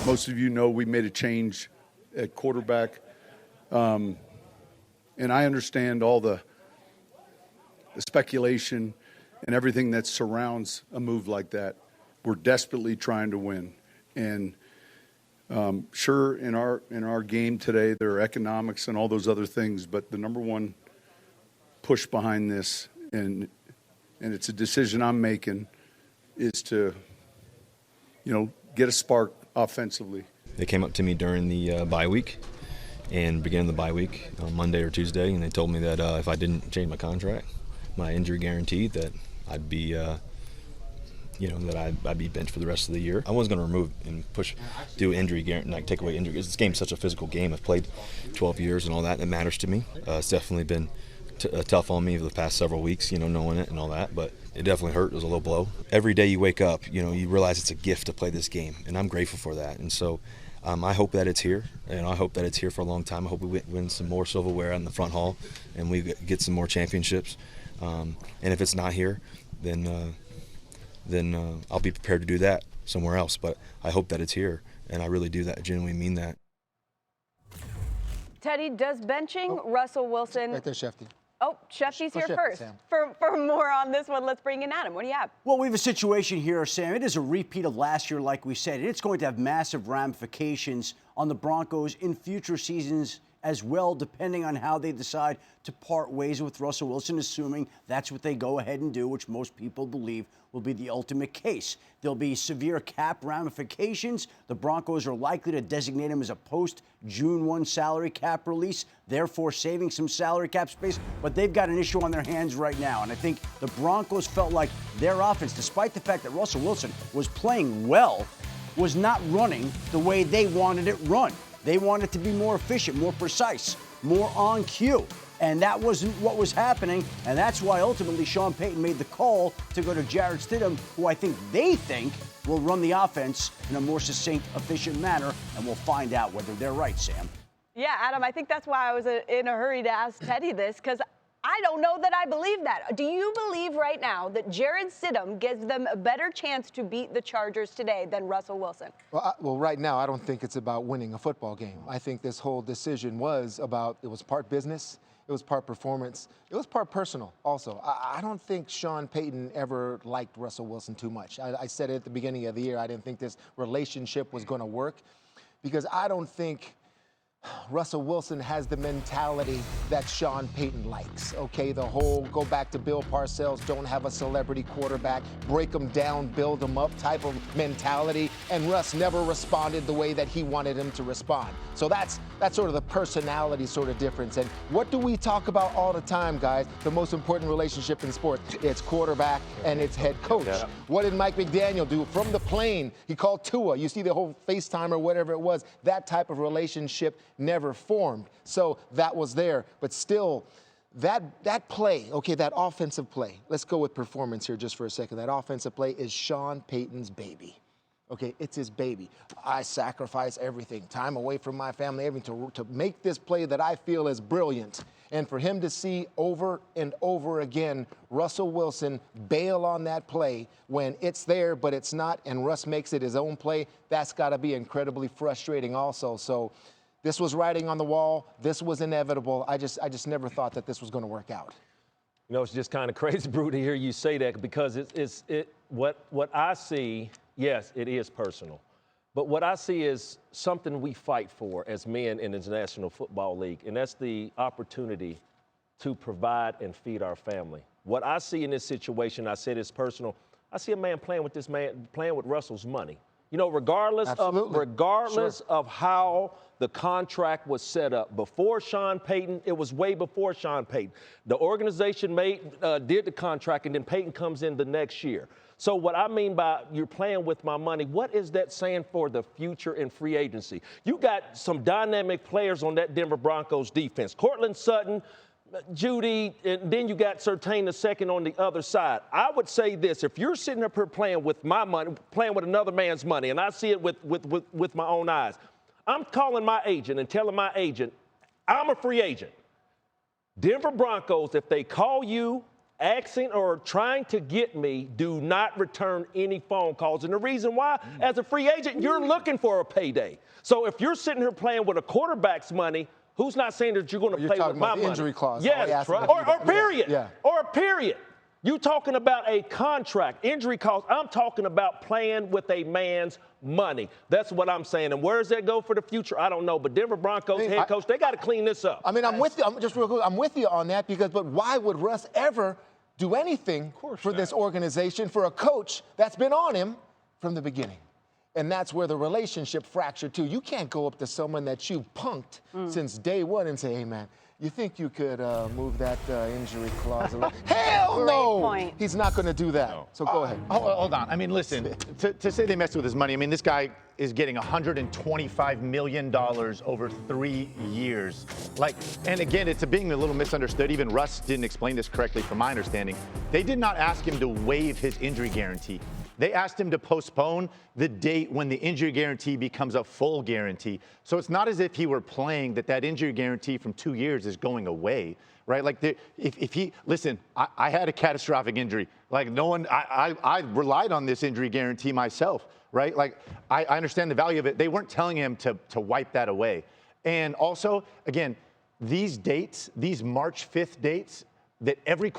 Most of you know we made a change at quarterback. And I understand all the speculation and everything that surrounds a move like that. We're desperately trying to win. And sure, in our game today, there are economics and all those other things, but the number one push behind this, and it's a decision I'm making, is to, get a spark offensively. They came up to me during the bye week and beginning of the bye week on Monday or Tuesday, and they told me that if I didn't change my contract, my injury guarantee, that I'd be, I'd be benched for the rest of the year. I wasn't going to remove and do injury guarantee, like take away injury. This game's such a physical game. I've played 12 years and all that, and it matters to me. It's definitely been tough on me for the past several weeks, knowing it and all that, but it definitely hurt. It was a low blow. Every day you wake up, you realize it's a gift to play this game, and I'm grateful for that. And so I hope that it's here, and I hope that it's here for a long time. I hope we win some more silverware in the front hall, and we get some more championships. And if it's not here, then I'll be prepared to do that somewhere else. But I hope that it's here, and I really do that. I genuinely mean that. Tedy, does benching Russell Wilson? Right there, Shefty. Oh, Shefty's here first. Sam. For more on this one, let's bring in Adam. What do you have? Well, we have a situation here, Sam. It is a repeat of last year, like we said. It's going to have massive ramifications on the Broncos in future seasons as well, depending on how they decide to part ways with Russell Wilson, assuming that's what they go ahead and do, which most people believe will be the ultimate case. There'll be severe cap ramifications. The Broncos are likely to designate him as a post-June 1 salary cap release, therefore saving some salary cap space. But they've got an issue on their hands right now. And I think the Broncos felt like their offense, despite the fact that Russell Wilson was playing well, was not running the way they wanted it run. They wanted to be more efficient, more precise, more on cue. And that wasn't what was happening. And that's why ultimately Sean Payton made the call to go to Jarrett Stidham, who I think they think will run the offense in a more succinct, efficient manner. And we'll find out whether they're right, Sam. Yeah, Adam, I think that's why I was in a hurry to ask Tedy this, because I don't know that I believe that. Do you believe right now that Jarrett Stidham gives them a better chance to beat the Chargers today than Russell Wilson? Well, right now, I don't think it's about winning a football game. I think this whole decision was part business, it was part performance, it was part personal also. I don't think Sean Payton ever liked Russell Wilson too much. I said it at the beginning of the year, I didn't think this relationship was going to work because I don't think Russell Wilson has the mentality that Sean Payton likes, okay? The whole go back to Bill Parcells, don't have a celebrity quarterback, break them down, build them up type of mentality, and Russ never responded the way that he wanted him to respond. So that's sort of the personality sort of difference. And what do we talk about all the time, guys? The most important relationship in sports, it's quarterback and it's head coach. Yeah. What did Mike McDaniel do? From the plane, he called Tua. You see the whole FaceTime or whatever it was, that type of relationship never formed. So that was there. But still, that play, okay, that offensive play, let's go with performance here just for a second. That offensive play is Sean Payton's baby. Okay, it's his baby. I sacrifice everything, time away from my family, everything to make this play that I feel is brilliant. And for him to see over and over again Russell Wilson bail on that play when it's there but it's not, and Russ makes it his own play, that's got to be incredibly frustrating also. So this was writing on the wall. This was inevitable. I just never thought that this was going to work out. It's just kind of crazy, Brew, to hear you say that because what I see. Yes, it is personal. But what I see is something we fight for as men in the National Football League, and that's the opportunity to provide and feed our family. What I see in this situation, I said it's personal, I see a man playing with Russell's money. Regardless of how the contract was set up. Before Sean Payton, it was way before Sean Payton. The organization did the contract, and then Payton comes in the next year. So what I mean by you're playing with my money, what is that saying for the future in free agency? You got some dynamic players on that Denver Broncos defense. Cortland Sutton, Judy, and then you got Surtain the second on the other side. I would say this, if you're sitting up here playing with my money, playing with another man's money, and I see it with my own eyes, I'm calling my agent and telling my agent, I'm a free agent. Denver Broncos, if they call you asking or trying to get me, do not return any phone calls. And the reason why, as a free agent, you're looking for a payday. So if you're sitting here playing with a quarterback's money, who's not saying that you're going to play with my money? Injury clause. Yes, right. or period. Yeah. Or period. You talking about a contract, injury clause. I'm talking about playing with a man's money. That's what I'm saying. And where does that go for the future? I don't know. But Denver Broncos head coach, they got to clean this up. I mean, I'm with you. I'm just real quick. I'm with you on that but why would Russ ever do anything for this organization, for a coach that's been on him from the beginning? And that's where the relationship fractured too. You can't go up to someone that you've punked since day one and say, hey, man, you think you could move that injury clause a little? Hell no! Point. He's not going to do that. No. So go ahead. Hold on. I mean, listen, to say they messed with his money, I mean, this guy is getting $125 million over 3 years. And again, it's being a little misunderstood. Even Russ didn't explain this correctly from my understanding. They did not ask him to waive his injury guarantee. They asked him to postpone the date when the injury guarantee becomes a full guarantee. So it's not as if he were playing that injury guarantee from 2 years is going away, right? Like, if he, listen, I had a catastrophic injury. Like, no one, I relied on this injury guarantee myself, right? Like, I understand the value of it. They weren't telling him to wipe that away. And also, again, these dates, these March 5th dates that every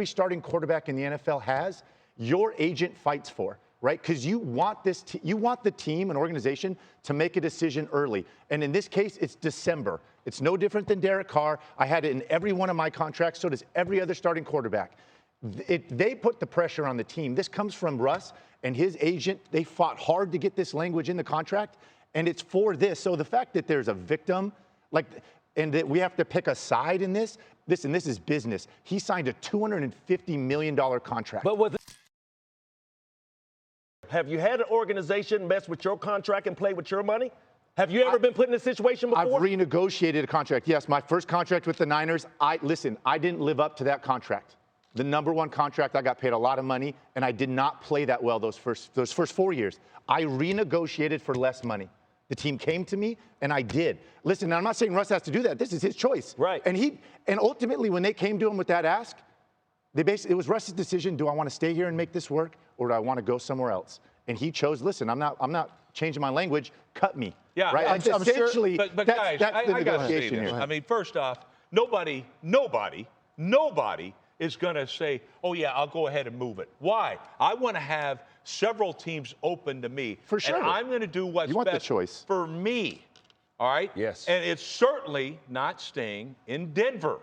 starting quarterback in the NFL has, your agent fights for, right? Because you want you want the team and organization to make a decision early. And in this case, it's December. It's no different than Derek Carr. I had it in every one of my contracts. So does every other starting quarterback. They put the pressure on the team. This comes from Russ and his agent. They fought hard to get this language in the contract, and it's for this. So the fact that there's a victim, and that we have to pick a side in this, listen, this is business. He signed a $250 million contract. But have you had an organization mess with your contract and play with your money? Have you ever been put in a situation before? I've renegotiated a contract. Yes, my first contract with the Niners, I didn't live up to that contract. The number one contract, I got paid a lot of money, and I did not play that well those first 4 years. I renegotiated for less money. The team came to me, and I did. Listen, I'm not saying Russ has to do that. This is his choice. Right. And ultimately, when they came to him with that ask, it was Russ's decision. Do I want to stay here and make this work, or do I want to go somewhere else? And he chose, listen, I'm not changing my language. Cut me. Yeah, right. I'm essentially, sure, but that's guys, the I got to say negotiation this. here. I mean, first off, nobody is going to say, oh, yeah, I'll go ahead and move it. Why? I want to have several teams open to me. For sure. And I'm going to do what's best for me. All right? Yes. And it's certainly not staying in Denver,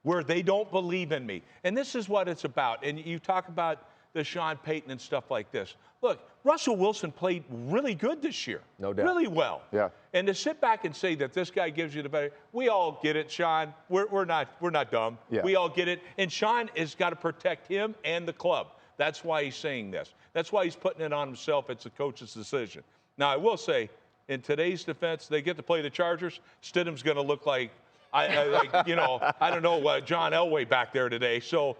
where they don't believe in me. And this is what it's about. And you talk about the Sean Payton and stuff like this. Look, Russell Wilson played really good this year. No doubt. Really well. Yeah. And to sit back and say that this guy gives you the better, we all get it, Sean. We're not dumb. Yeah. We all get it. And Sean has got to protect him and the club. That's why he's saying this. That's why he's putting it on himself. It's the coach's decision. Now, I will say, in today's defense, they get to play the Chargers. Stidham's going to look like, I don't know, John Elway back there today. So,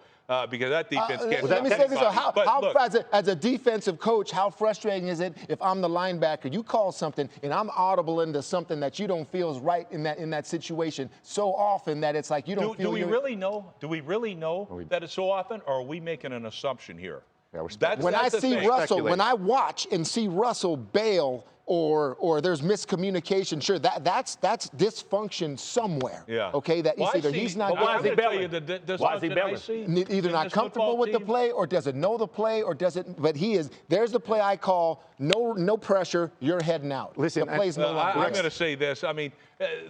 because that defense can't. Let me say this: Look, as a defensive coach, how frustrating is it if I'm the linebacker, you call something and I'm audible into something that you don't feel is right in that situation so often that it's like you don't feel. Do we really know? Do we really know that it's so often, or are we making an assumption here? Yeah, when I see Russell, Speculate. when I watch and see Russell bail or there's miscommunication, sure, that's dysfunction somewhere. Yeah. Okay, that either he's not why is he bailing? Why is he bailing? Either not comfortable with the play or doesn't know the play or doesn't. But he is. There's the play I call. No pressure. You're heading out. Listen, the play's no longer. I'm going to say this. I mean,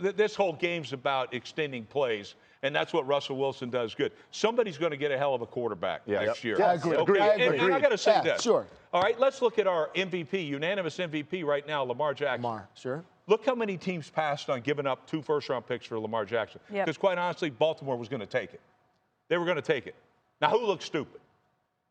this whole game's about extending plays. And that's what Russell Wilson does good. Somebody's going to get a hell of a quarterback next year. Yeah, I agree. Okay? And I got to say this. Sure. All right, let's look at our MVP, unanimous MVP right now, Lamar Jackson. Sure. Look how many teams passed on giving up 2 first-round picks for Lamar Jackson. Because quite honestly, Baltimore was going to take it. They were going to take it. Now, who looks stupid?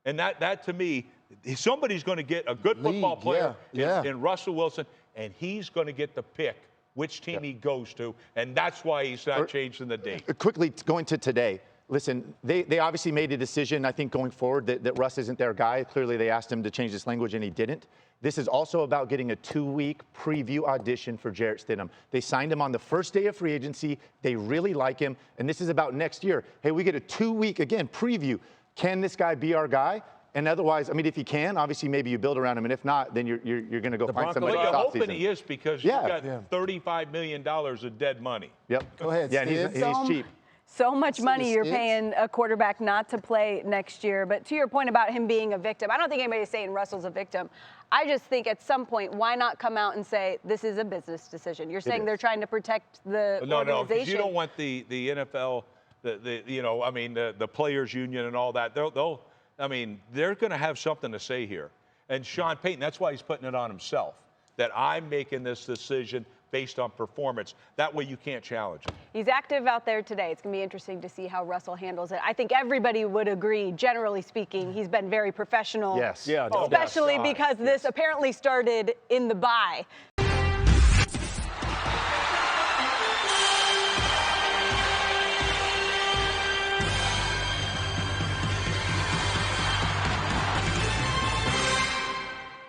And that to me, somebody's going to get a good football player in Russell Wilson, and he's going to get the pick which team he goes to, and that's why he's not changing the date. Quickly going to today, Listen, they obviously made a decision, I think, going forward that Russ isn't their guy. Clearly, they asked him to change his language, and he didn't. This is also about getting a 2-week preview audition for Jarrett Stidham. They signed him on the first day of free agency. They really like him, and this is about next year. Hey, we get a 2-week, again, preview. Can this guy be our guy? And otherwise, I mean, if he can, obviously maybe you build around him, and if not, then you're going to go find somebody Well, else. you're hoping he is because you've got $35 million of dead money. Yep. Go ahead, Yeah, and he's cheap. So much money the you're sticks. paying a quarterback not to play next year. But to your point about him being a victim, I don't think anybody's saying Russell's a victim. I just think at some point, why not come out and say this is a business decision? You're saying they're trying to protect the No, organization. because you don't want the NFL, the players union and all that. They're going to have something to say here. And Sean Payton, that's why he's putting it on himself, that I'm making this decision based on performance. That way you can't challenge him. He's active out there today. It's going to be interesting to see how Russell handles it. I think everybody would agree, generally speaking, he's been very professional. Yes. Yeah, no doubt. Especially because this apparently started in the bye.